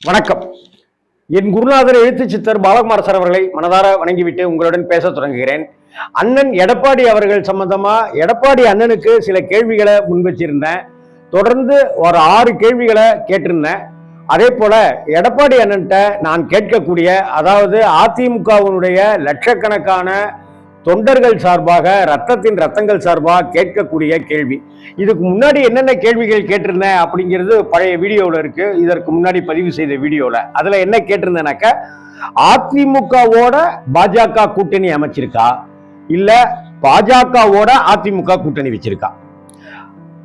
வணக்கம். என் குருநாதர் எழுத்து சித்தர் பாலகுமார் சார் அவர்களை மனதார வணங்கிவிட்டு உங்களுடன் பேச தொடங்குகிறேன். அண்ணன் எடப்பாடி அவர்கள் சம்பந்தமா எடப்பாடி அண்ணனுக்கு சில கேள்விகளை முன்வச்சிருந்தேன். தொடர்ந்து ஒரு 6 கேள்விகளை கேட்டிருந்தேன். அதே போல எடப்பாடி அண்ணன்ட்ட நான் கேட்கக்கூடிய, அதாவது அதிமுகவினுடைய லட்சக்கணக்கான தொண்டர்கள் சார்பாக, ரத்தங்கள் சார்பாக கேட்கக்கூடிய கேள்வி. இதுக்கு முன்னாடி என்னென்ன கேள்விகள் கேட்டிருந்தேன் அப்படிங்கிறது பழைய வீடியோவில் இருக்கு. இதற்கு முன்னாடி பதிவு செய்த வீடியோவில் அதுல என்ன கேட்டிருந்தேனாக்க, அதிமுகவோட பாஜக கூட்டணி அமைச்சிருக்கா, இல்ல பாஜகவோட அதிமுக கூட்டணி வச்சிருக்கா.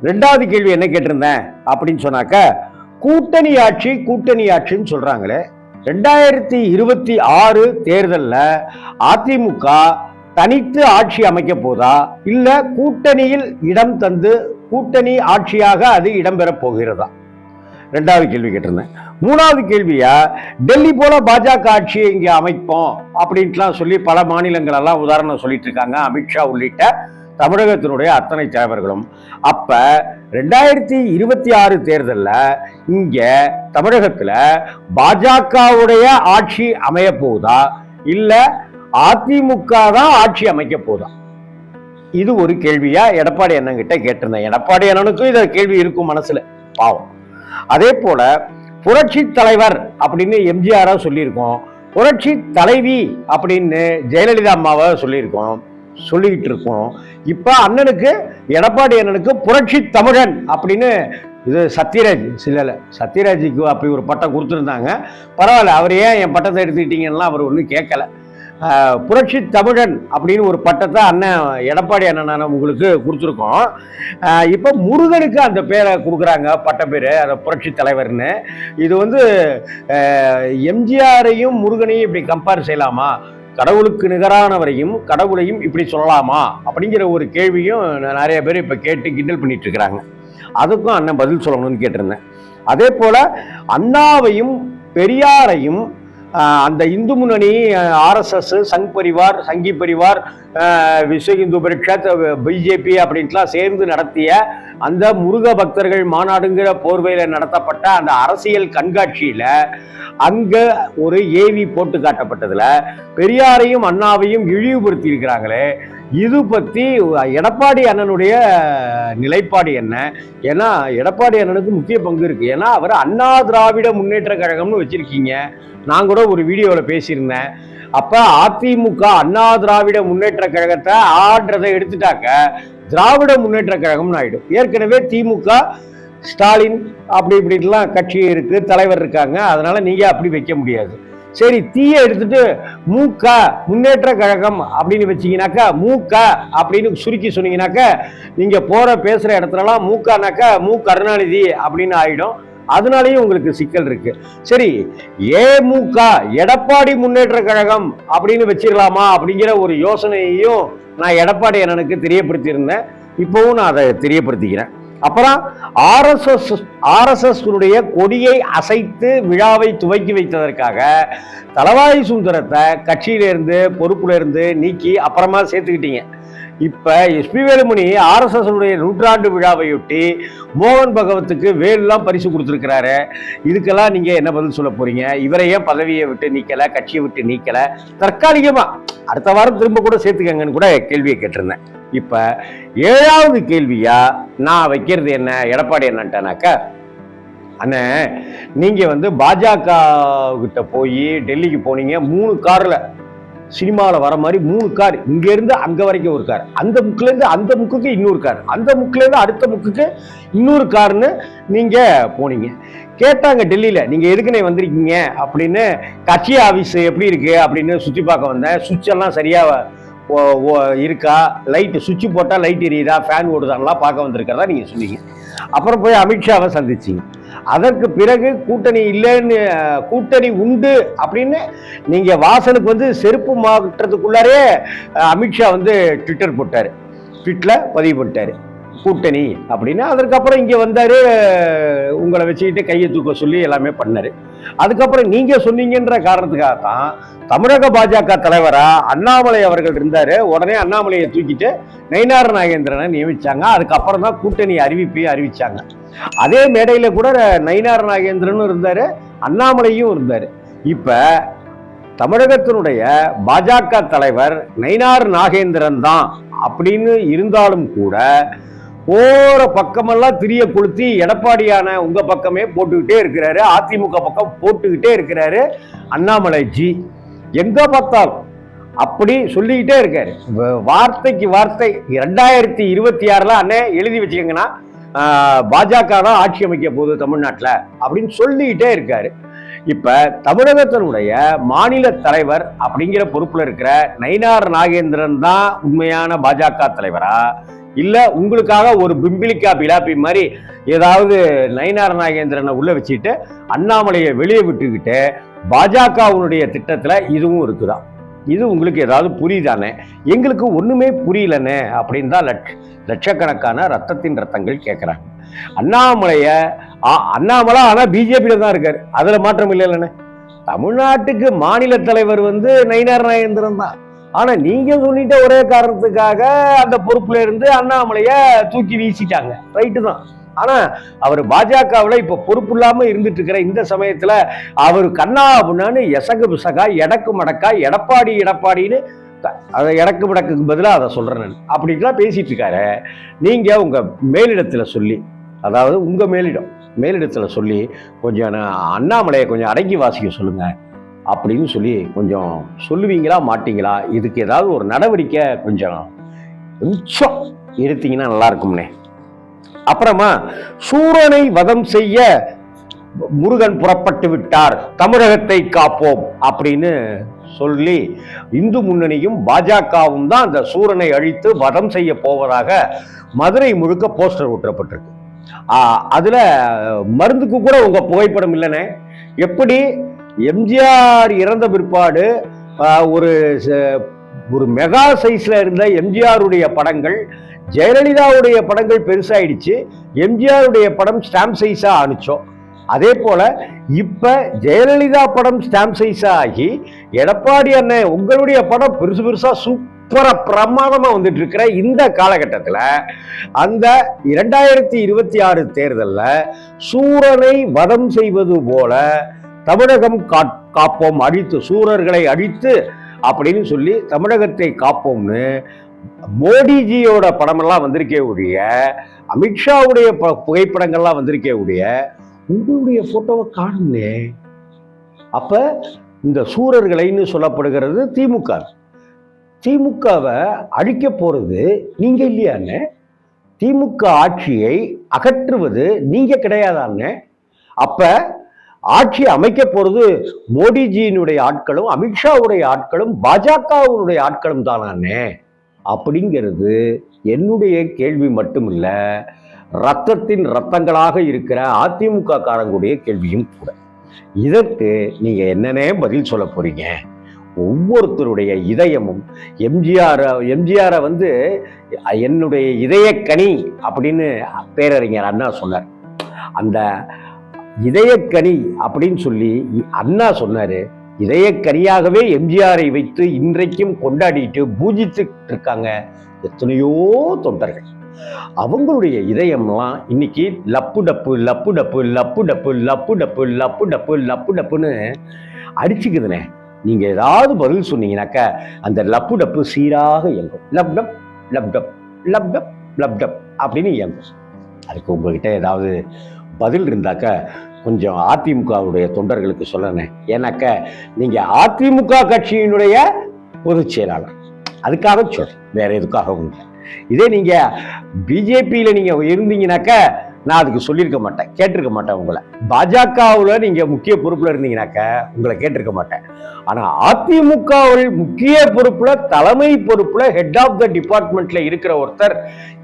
2வது கேள்வி என்ன கேட்டிருந்தேன் அப்படின்னு சொன்னாக்க, கூட்டணி ஆட்சின்னு சொல்றாங்களே, 2026 தேர்தலில் அதிமுக தனித்து ஆட்சி அமைக்க போதா, இல்ல கூட்டணியில் இடம் தந்து கூட்டணி ஆட்சியாக அது இடம்பெறப் போகிறதா? 2வது கேள்வி கேட்டிருந்தேன். 3வது கேள்வியா, டெல்லி போல பாஜக ஆட்சியை இங்க அமைப்போம் அப்படின்ட்டுலாம் சொல்லி பல மாநிலங்கள் எல்லாம் உதாரணம் சொல்லிட்டு இருக்காங்க, அமித்ஷா உள்ளிட்ட தமிழகத்தினுடைய அத்தனை தலைவர்களும். அப்ப 2026 தேர்தலில் இங்க தமிழகத்துல பாஜகவுடைய ஆட்சி அமைய போகுதா, இல்ல அதிமுக தான் ஆட்சி அமைக்க போதா? இது ஒரு கேள்வியா எடப்பாடி அண்ணன் கிட்ட கேட்டிருந்தேன். எடப்பாடி அண்ணனுக்கும் இத கேள்வி இருக்கும் மனசுல, பாவம். அதே போல புரட்சி தலைவர் அப்படின்னு எம்ஜிஆரா சொல்லியிருக்கோம், புரட்சி தலைவி அப்படின்னு ஜெயலலிதா அம்மாவை சொல்லிக்கிட்டு இருக்கோம். இப்ப அண்ணனுக்கு, எடப்பாடி அண்ணனுக்கு புரட்சி தமிழன் அப்படின்னு இது சத்யராஜுக்கு அப்படி ஒரு பட்டம் கொடுத்துருந்தாங்க. பரவாயில்ல, அவர் ஏன் என் பட்டத்தை எடுத்துக்கிட்டீங்கன்னா அவர் ஒன்றும் கேட்கல. புரட்சி தமிழன் அப்படின்னு ஒரு பட்டத்தை அண்ணன் எடப்பாடி அண்ணன் உங்களுக்கு கொடுத்துருக்கோம். இப்போ முருகனுக்கு அந்த பேரை கொடுக்குறாங்க, பட்ட பேர், அந்த புரட்சி தலைவர்னு. இது எம்ஜிஆரையும் முருகனையும் இப்படி கம்பேர் செய்யலாமா, கடவுளுக்கு நிகரானவரையும் கடவுளையும் இப்படி சொல்லலாமா அப்படிங்கிற ஒரு கேள்வியும் நிறைய பேர் இப்போ கேட்டு கிண்டல் பண்ணிட்டு இருக்கிறாங்க. அதுக்கும் அண்ணன் பதில் சொல்லணும்னு கேட்டிருந்தேன். அதே போல அண்ணாவையும் பெரியாரையும் அந்த இந்து முன்னணி, RSS, சங்கி பரிவார், விஸ்வ இந்து பரிஷத், பிஜேபி அப்படின்ட்டுலாம் சேர்ந்து நடத்திய அந்த முருக பக்தர்கள் மாநாடுங்கிற போர்வையில நடத்தப்பட்ட அந்த அரசியல் கண்காட்சியில அங்க ஒரு ஏவி போட்டு காட்டப்பட்டதுல பெரியாரையும் அண்ணாவையும் இழிவுபடுத்தி இருக்கிறாங்களே, இது பத்தி எடப்பாடி அண்ணனுடைய நிலைப்பாடு என்ன? ஏன்னா எடப்பாடி அண்ணனுக்கு முக்கிய பங்கு இருக்கு. ஏன்னா அவர் அண்ணா திராவிட முன்னேற்ற கழகம்னு வச்சிருக்கீங்க. நான் கூட ஒரு வீடியோவில் பேசியிருந்தேன். அப்ப அதிமுக அண்ணா திராவிட முன்னேற்ற கழகத்தை ஆடுறதை எடுத்துட்டாக்க திராவிட முன்னேற்ற கழகம்னு ஆயிடும். ஏற்கனவே திமுக, ஸ்டாலின் அப்படி இப்படிலாம் கட்சி இருக்கு, தலைவர் இருக்காங்க. அதனால நீங்க அப்படி வைக்க முடியாது. சரி, தீய எடுத்துட்டு மூக்க முன்னேற்ற கழகம் அப்படின்னு வச்சீங்கன்னாக்கா, மூக்க அப்படின்னு சுருக்கி சொன்னீங்கன்னாக்க, நீங்க பேசுற இடத்துலலாம் மூக்கானாக்க கருணாநிதி அப்படின்னு ஆயிடும். அதனாலேயும் உங்களுக்கு சிக்கல் இருக்கு. சரி, ஏமுக எடப்பாடி முன்னேற்ற கழகம் அப்படின்னு வச்சிடலாமா அப்படிங்கிற ஒரு யோசனையையும் நான் எடப்பாடி அண்ணனுக்கு தெரியப்படுத்தியிருந்தேன். இப்பவும் நான் அதை தெரியப்படுத்திக்கிறேன். அப்புறம் RSS கொடியை அசைத்து விழாவை துவக்கி வைத்ததற்காக தளவாய் சுந்தரத்தை கட்சியிலிருந்து, பொறுப்புல இருந்து நீக்கி அப்புறமா சேர்த்துக்கிட்டீங்க. இப்ப எஸ்பி வேலுமணி RSS 100ஆண்டு விழாவையொட்டி மோகன் பகவத்துக்கு வேலுலாம் பரிசு கொடுத்துருக்கிறாரு. இதுக்கெல்லாம் நீங்க என்ன பதில் சொல்ல போறீங்க? இவரை ஏன் பதவியை விட்டு நீக்கல, கட்சியை விட்டு நீக்கல, தற்காலிகமா அடுத்த வாரம் திரும்ப கூட சேர்த்துக்கங்கன்னு கூட கேள்வியை கேட்டிருந்தேன். இப்ப 7வது கேள்வியா நான் வைக்கிறது என்ன எடப்பாடி என்னன்ட்டானாக்க, அண்ணே நீங்க பாஜக கிட்ட போய் டெல்லிக்கு போனீங்க, 3 கார்ல சினிமாவில் வர மாதிரி 3 கார், இங்க இருந்து அங்க வரைக்கும் ஒரு கார், அந்த முக்குல இருந்து அந்த முக்குக்கு இன்னொரு கார், அந்த முக்குல இருந்து அடுத்த முக்குக்கு இன்னொரு கார்னு நீங்க போனீங்க. கேட்டாங்க டெல்லியில, நீங்க எதுக்குனே வந்திருக்கீங்க அப்படின்னு. கட்சி ஆபீஸ் எப்படி இருக்கு அப்படின்னு சுத்தி பார்க்க வந்தேன். சுவிட்ச் எல்லாம் சரியா இருக்கா, லைட் சுவிட்ச் போட்டா லைட் எரியுதா, ஃபேன் ஓடுதான்லாம் பார்க்க வந்திருக்கிறதா நீங்க சொன்னீங்க. அப்புறம் போய் அமித்ஷாவை சந்திச்சிங்க. அதற்கு பிறகு கூட்டணி இல்லைன்னு, கூட்டணி உண்டு அப்படின்னு நீங்க வாசனுக்கு செருப்பு மாற்றத்துக்குள்ளாரே அமித்ஷா ட்விட்டர் போட்டாரு, ட்விட்ல பதிவு பண்ணிட்டாரு. கூட்டணி அப்படின்னு. அதற்கப்புறம் இங்க வந்தாரு, உங்களை வச்சுக்கிட்டு கையை தூக்க சொல்லி எல்லாமே பண்ணாரு. அதுக்கப்புறம் நீங்க சொன்னீங்கன்ற காரணத்துக்காக தான் தமிழக பாஜக தலைவரா அண்ணாமலை அவர்கள் இருந்தாரு. உடனே அண்ணாமலையை தூக்கிட்டு நயினார் நாகேந்திரனை நியமிச்சாங்க. அதுக்கப்புறம் தான் கூட்டணி அறிவிப்பையும் அறிவிச்சாங்க. அதே மேடையில கூட நயினார் நாகேந்திரனும் இருந்தாரு, அண்ணாமலையும் இருந்தாரு. இப்ப தமிழகத்தினுடைய பாஜக தலைவர் நயினார் நாகேந்திரன் தான் அப்படின்னு இருந்தாலும் கூட போற பக்கமெல்லாம் திரிய கொளுத்தி எடப்பாடியான உங்க பக்கமே போட்டுக்கிட்டே இருக்கிறாரு, அதிமுக பக்கம் போட்டுக்கிட்டே இருக்கிறாரு அண்ணாமலை ஜி. எங்க பார்த்தாலும் அப்படி சொல்லிக்கிட்டே இருக்காரு, வார்த்தைக்கு வார்த்தை. 2026 அண்ணே எழுதி வச்சுக்கங்கன்னா பாஜக தான் ஆட்சி அமைக்க போகுது தமிழ்நாட்டில் அப்படின்னு சொல்லிக்கிட்டே இருக்காரு. இப்ப தமிழகத்தினுடைய மாநில தலைவர் அப்படிங்கிற பொறுப்புல இருக்கிற நயினார் நாகேந்திரன் தான் உண்மையான பாஜக தலைவரா, இல்ல உங்களுக்காக ஒரு பிம்பிலிக்கா பிலாப்பி மாதிரி ஏதாவது நயினார் நாகேந்திரனை உள்ள வச்சுட்டு அண்ணாமலையை வெளியே விட்டுக்கிட்டு பாஜகவுடைய திட்டத்துல இதுவும் இருக்குதா? இது உங்களுக்கு ஏதாவது புரியுதானே? எங்களுக்கு ஒண்ணுமே புரியலன்னு அப்படின்னு தான் லட்சக்கணக்கான ரத்தத்தின் ரத்தங்கள் கேட்கிறாங்க. அண்ணாமலை ஆனா பிஜேபியில தான் இருக்காரு, அதுல மாற்றம் இல்லைன்னு. தமிழ்நாட்டுக்கு மாநில தலைவர் நயினார் நாகேந்திரன் தான். ஆனா நீங்க சொல்லிட்ட ஒரே காரணத்துக்காக அந்த பொறுப்புல இருந்து அண்ணாமலைய தூக்கி வீசிட்டாங்க. ரைட்டு தான். ஆனா அவர் பாஜகவில் இப்ப பொறுப்பு இல்லாம இருந்துட்டு இருக்கிற இந்த சமயத்துல அவர் கண்ணா அப்படின்னான்னு எசகு பிசகா எடக்கு மடக்கா எடப்பாடின்னு அதை எடக்கு மடக்குக்கு பதிலாக அதை சொல்றேன் நான் அப்படின்லாம் பேசிட்டு இருக்காரு. நீங்க உங்க மேலிடத்துல சொல்லி, அதாவது உங்க மேலிடத்துல சொல்லி கொஞ்சம் அண்ணாமலையை கொஞ்சம் அடங்கி வாசிக்க சொல்லுங்க அப்படின்னு சொல்லி கொஞ்சம் சொல்லுவீங்களா மாட்டீங்களா? இதுக்கு ஏதாவது ஒரு நடவடிக்கை கொஞ்சம் எடுத்தீங்கன்னா நல்லா இருக்கும்னே. அப்புறமா சூரனை வதம் செய்ய முருகன் புறப்பட்டு விட்டார், தமிழகத்தை காப்போம் அப்படின்னு சொல்லி இந்து முன்னணியும் பாஜகவும் தான் அந்த சூரனை அழித்து வதம் செய்ய போவதாக மதுரை முழுக்க போஸ்டர் ஒட்டப்பட்டிருக்கு. அதுல மருந்துக்கு கூட உங்க புகைப்படம் இல்லைன்னு. எப்படி எம்ஜிஆர் இறந்த பிற்பாடு ஒரு மெகா சைஸ்ல இருந்த எம்ஜிஆருடைய படங்கள், ஜெயலலிதாவுடைய படங்கள் பெருசாயிடுச்சு, எம்ஜிஆருடைய படம் ஸ்டாம்ப் சைஸா அனுச்சோம். அதே போல இப்ப ஜெயலலிதா படம் ஸ்டாம்ப் சைஸா ஆகி எடப்பாடி அண்ணன் உங்களுடைய படம் பெருசு பெருசா சூப்பரா பிரமாதமா வந்துட்டு இருக்கிற இந்த காலகட்டத்தில் அந்த 2026 தேர்தல்ல சூரனை வதம் செய்வது போல தமிழகம் காப்போம், அழித்து சூரர்களை அழித்து அப்படின்னு சொல்லி தமிழகத்தை காப்போம்னு மோடிஜியோட படமெல்லாம் வந்திருக்கே உடைய, அமித்ஷாவுடைய புகைப்படங்கள்லாம் வந்திருக்கே உடைய, உங்களுடைய போட்டோவை காணுமே. அப்ப இந்த சூரர்களைன்னு சொல்லப்படுகிறது திமுகவை அழிக்க போறது நீங்க இல்லையான்னு, திமுக ஆட்சியை அகற்றுவது நீங்க கிடையாதான்னு. அப்ப ஆட்சி அமைக்க போறது மோடிஜியினுடைய ஆட்களும் அமித்ஷாவுடைய ஆட்களும் பாஜகவுடைய ஆட்களும் தானே அப்படிங்கிறது என்னுடைய கேள்வி மட்டுமில்ல, ரத்தத்தின் ரத்தங்களாக இருக்கிற அதிமுக காரங்களுடைய கேள்வியும் கூட. இதற்கு நீங்க என்னன்னே பதில் சொல்ல போறீங்க? ஒவ்வொருத்தருடைய இதயமும் எம்ஜிஆரை என்னுடைய இதயக்கனி அப்படின்னு பேரறிஞர் அண்ணா சொன்னார். அந்த இதயக்கனி அப்படின்னு சொல்லி அண்ணா சொன்னாரு. இதயக்கனியாகவே எம்ஜிஆரை வைத்து இன்றைக்கும் கொண்டாடிட்டு பூஜித்து இருக்காங்க எத்தனையோ தொண்டர்கள். அவங்களுடைய இதயம்லாம் இன்னைக்கு லப்பு டப்பு லப்பு டப்பு லப்பு டப்பு லப்பு டப்பு லப்பு டப்பு லப்பு டப்புன்னு அடிச்சுக்குதுனே. நீங்க ஏதாவது பதில் சொன்னீங்கன்னாக்க அந்த லப்பு டப்பு சீராக இயங்கும். லப்டப் லப்டப் லப்டப் லப்டப் அப்படின்னு இயங்கும். அதுக்கு உங்ககிட்ட ஏதாவது பதில் இருந்தாக்க கொஞ்சம் அதிமுகவுடைய தொண்டர்களுக்கு சொல்லணும். ஏன்னாக்க நீங்க அதிமுக கட்சியினுடைய பொதுச் செயலாளர், அதுக்காக சொல்றேன், வேற எதுக்காகவும் இல்லை. இதே நீங்க பிஜேபியில நீங்க இருந்தீங்கன்னாக்க நான் அதுக்கு சொல்லியிருக்க மாட்டேன், கேட்டிருக்க மாட்டேன். உங்களை பாஜகவில் நீங்க முக்கிய பொறுப்புல இருந்தீங்கன்னாக்க உங்களை கேட்டிருக்க மாட்டேன். ஆனா அதிமுகவில் முக்கிய பொறுப்புல, தலைமை பொறுப்புல, ஹெட் ஆஃப் த டிபார்ட்மெண்ட்ல இருக்கிற ஒருத்தர்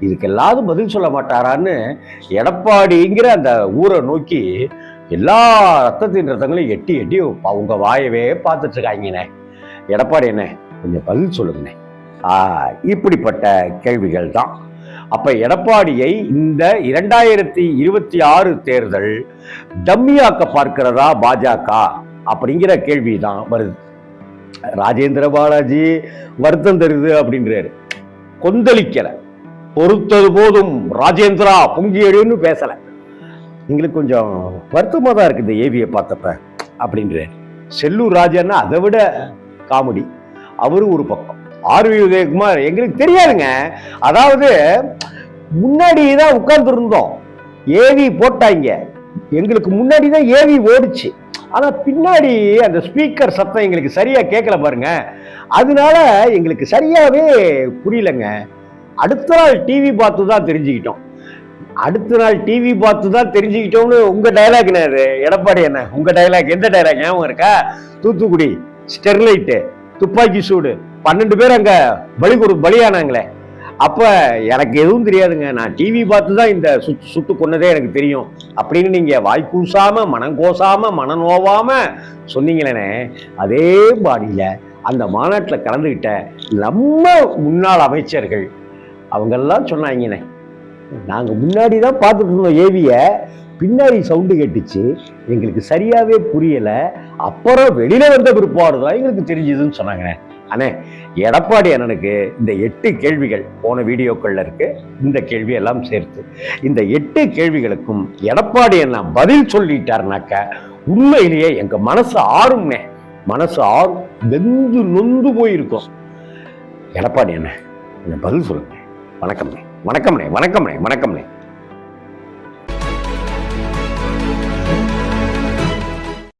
இதுக்கு எல்லாரும் பதில் சொல்ல மாட்டாரான்னு எடப்பாடிங்கிற அந்த ஊரை நோக்கி எல்லா ரத்தத்தின் ரத்தங்களையும் எட்டி எட்டி உங்க வாயவே பார்த்துட்டு இருக்காங்கண்ணே. எடப்பாடி என்ன கொஞ்சம் பதில் சொல்லுங்கண்ணே. இப்படிப்பட்ட கேள்விகள் தான். அப்ப எடப்பாடியை இந்த 2026 தேர்தல் டம்மியாக்க பார்க்கிறதா பாஜக அப்படிங்கிற கேள்விதான் வருது. ராஜேந்திர பாலாஜி வருத்தம் தருது அப்படின்றாரு, கொந்தளிக்கல, பொறுத்தது போதும் ராஜேந்திரா பொங்கியடின்னு பேசல. எங்களுக்கு கொஞ்சம் வருத்தமா தான் இருக்கு இந்த ஏவியை பார்த்தப்ப அப்படின்றாரு. செல்லூர் ராஜன்னா அதை விட காமெடி. அவரு ஒரு பக்கம், ஆர்வி உதயகுமார் எங்களுக்கு தெரியாதுங்க, அதாவது முன்னாடி தான் உட்கார்ந்து இருந்தோம், ஏவி போட்டாங்க, எங்களுக்கு முன்னாடி தான் ஏவி ஓடிச்சு, ஆனா பின்னாடி அந்த ஸ்பீக்கர் சத்தம் எங்களுக்கு சரியா கேட்கல பாருங்க, அதனால எங்களுக்கு சரியாவே புரியலங்க. அடுத்த நாள் டிவி பார்த்து தான் தெரிஞ்சுக்கிட்டோம். அடுத்த நாள் டிவி பார்த்து தான் தெரிஞ்சுக்கிட்டோம்னு உங்க டைலாக் என்ன எடப்பாடி? என்ன உங்க டைலாக்? எந்த டைலாக் ஞாபகம் இருக்கா? தூத்துக்குடி ஸ்டெர்லைட்டு துப்பாக்கி சூடு 12 பேர் அங்க பலியானாங்களே. அப்ப எனக்கு எதுவும் தெரியாதுங்க, நான் டிவி பார்த்து தான் இந்த சுட்டு கொன்னதே எனக்கு தெரியும் அப்படின்னு நீங்க வாய் கூசாம மனம் கோசாம மனம் நோவாம சொன்னீங்களே, அதே பாடியில அந்த மாநாட்டில் கலந்துகிட்ட நம்ம முன்னாள் அமைச்சர்கள் அவங்கெல்லாம் சொன்னாங்கண்ணே, நாங்க முன்னாடி தான் பார்த்துட்டு இருந்தோம் ஏவிய, பின்னாடி சவுண்டு கேட்டுச்சு, எங்களுக்கு சரியாவே புரியல, அப்புறம் வெளியில வந்த பிற்பாடு தான் எங்களுக்கு தெரிஞ்சதுன்னு சொன்னாங்க. அண்ணே, எடப்பாடி அண்ணனுக்கு இந்த 8 கேள்விகள் போன வீடியோக்கள்ல இருக்கு, இந்த கேள்வி எல்லாம் சேர்த்து இந்த 8 கேள்விகளுக்கும் எடப்பாடி அண்ணன் பதில் சொல்லிட்டாருனாக்க உண்மையிலேயே எங்க மனசு ஆறும்னே, மனசு ஆறும், வெந்து நொந்து போயிருக்கும். எடப்பாடி அண்ணன் பதில் சொல்லுங்க. வணக்கம்ண்ணே, வணக்கம்ண்ணே, வணக்கம்ண்ணே, வணக்கம்ண்ணே.